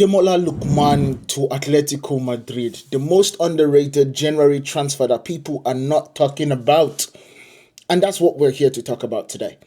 Ademola Lookman to Atlético Madrid, the most underrated January transfer that people are not talking about. And that's what we're here to talk about today.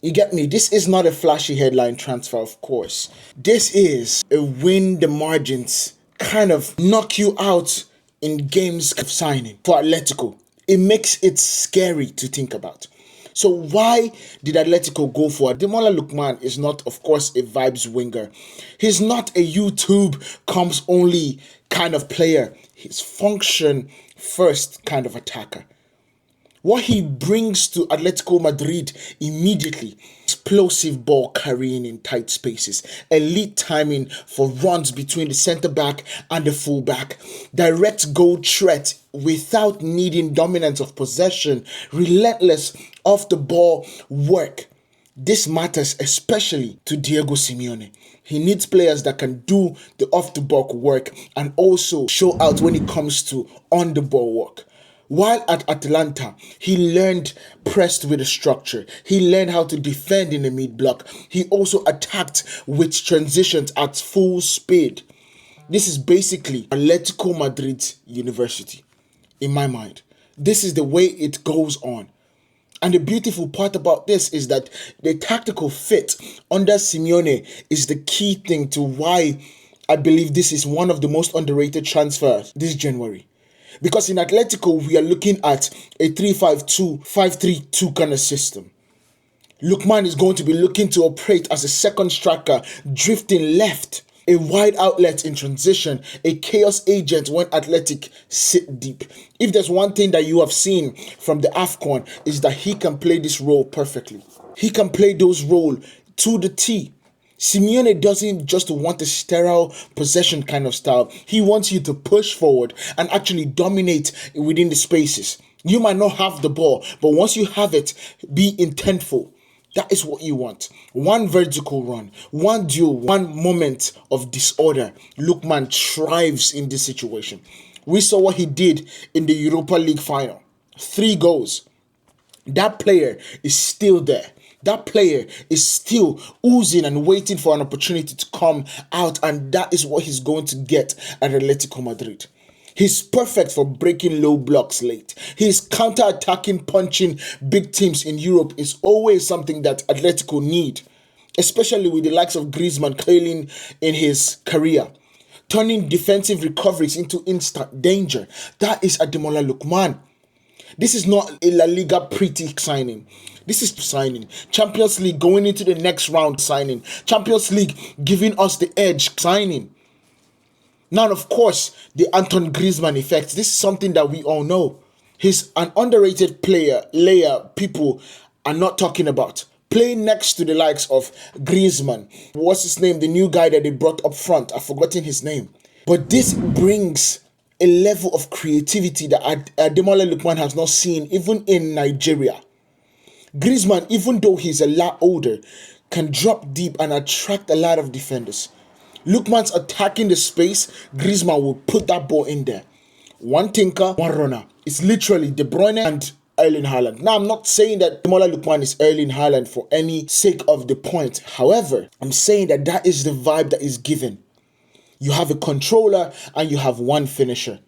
You get me? This is not a flashy headline transfer, of course. This is a win the margins, kind of knock you out in games of signing for Atletico. It makes it scary to think about. So why did Atletico go for it? Ademola Lookman is not, of course, a vibes winger. He's not a YouTube comes only kind of player. He's function first kind of attacker. What he brings to Atletico Madrid immediately: explosive ball carrying in tight spaces, elite timing for runs between the centre back and the full back, direct goal threat without needing dominance of possession, relentless off the ball work. This matters especially to Diego Simeone. He needs players that can do the off the ball work and also show out when it comes to on the ball work. While at Atalanta, he learned pressed with a structure. He learned how to defend in the mid block. He also attacked with transitions at full speed. This is basically Atletico Madrid's university, in my mind. This is the way it goes on. And the beautiful part about this is that the tactical fit under Simeone is the key thing to why I believe this is one of the most underrated transfers this January. Because in Atletico, we are looking at a 3-5-2, 5-3-2 kind of system. Lookman is going to be looking to operate as a second striker, drifting left, a wide outlet in transition, a chaos agent when Athletic sit deep. If there's one thing that you have seen from the AFCON, is that he can play this role perfectly. He can play those roles to the T. Simeone doesn't just want a sterile possession kind of style. He wants you to push forward and actually dominate within the spaces. You might not have the ball, but once you have it, be intentful. That is what you want. One vertical run, one duel, one moment of disorder. Lookman thrives in this situation. We saw what he did in the Europa League final. 3 goals. That player is still there. That player is still oozing and waiting for an opportunity to come out, and that is what he's going to get at Atletico Madrid. He's perfect for breaking low blocks late. His counter-attacking, punching big teams in Europe is always something that Atletico need, especially with the likes of Griezmann failing in his career. Turning defensive recoveries into instant danger. That is Ademola Lookman. This is not a La Liga pretty signing. This is signing. Champions League going into the next round signing. Champions League giving us the edge signing. Now, of course, the Antoine Griezmann effect. This is something that we all know. He's an underrated layer people are not talking about. Playing next to the likes of Griezmann. What's his name? The new guy that they brought up front. I've forgotten his name. But this brings a level of creativity that Ademola Lookman has not seen even in Nigeria. Griezmann, even though he's a lot older, can drop deep and attract a lot of defenders. Lookman's attacking the space, Griezmann will put that ball in there. One thinker, one runner. It's literally De Bruyne and Erling Haaland. Now, I'm not saying that Ademola Lookman is Erling Haaland for any sake of the point. However, I'm saying that that is the vibe that is given. You have a controller and you have one finisher.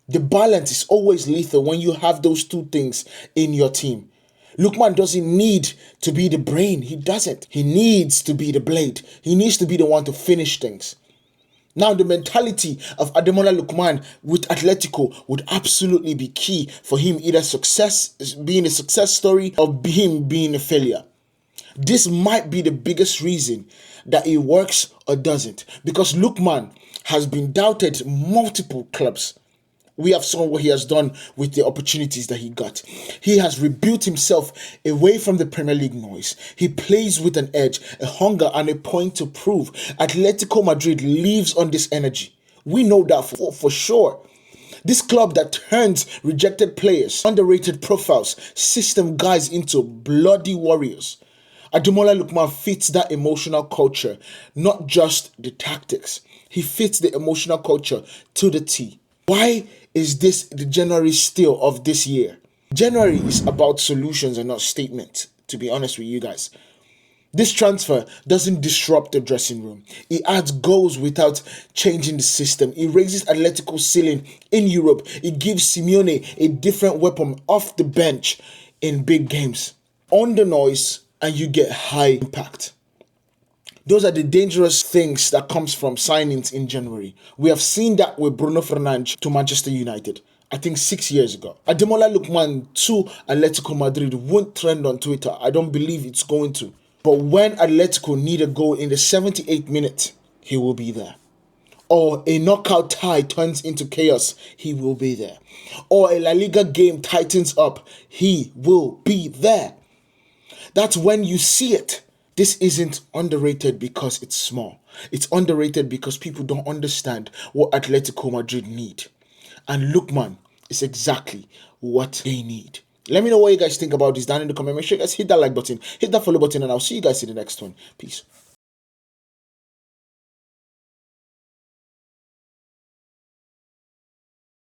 The balance is always lethal when you have those two things in your team. Lookman doesn't need to be the brain. He doesn't. He needs to be the blade. He needs to be the one to finish things. Now, the mentality of Ademola Lookman with Atletico would absolutely be key for him, either being a success story or him being a failure. This might be the biggest reason that it works or doesn't, because Lookman has been doubted multiple clubs. We have seen what he has done with the opportunities that he got. He has rebuilt himself away from the Premier League noise. He plays with an edge, a hunger, and a point to prove. Atletico Madrid lives on this energy. We know that for sure. This club that turns rejected players, underrated profiles, system guys into bloody warriors. Ademola Lookman fits that emotional culture, not just the tactics. He fits the emotional culture to the T. Why is this the January still of this year? January is about solutions and not statements, to be honest with you guys. This transfer doesn't disrupt the dressing room. It adds goals without changing the system. It raises Atletico's ceiling in Europe. It gives Simeone a different weapon off the bench in big games. On the noise, and you get high impact. Those are the dangerous things that comes from signings in January. We have seen that with Bruno Fernandes to Manchester United, I think 6 years ago. Ademola Lookman to Atletico Madrid won't trend on Twitter. I don't believe it's going to. But when Atletico need a goal in the 78th minute, he will be there. Or a knockout tie turns into chaos, he will be there. Or a La Liga game tightens up, he will be there. That's when you see it. This isn't underrated because it's small. It's underrated because people don't understand what Atletico Madrid need. And Lookman is exactly what they need. Let me know what you guys think about this down in the comment. Make sure you guys hit that like button, hit that follow button, and I'll see you guys in the next one. Peace.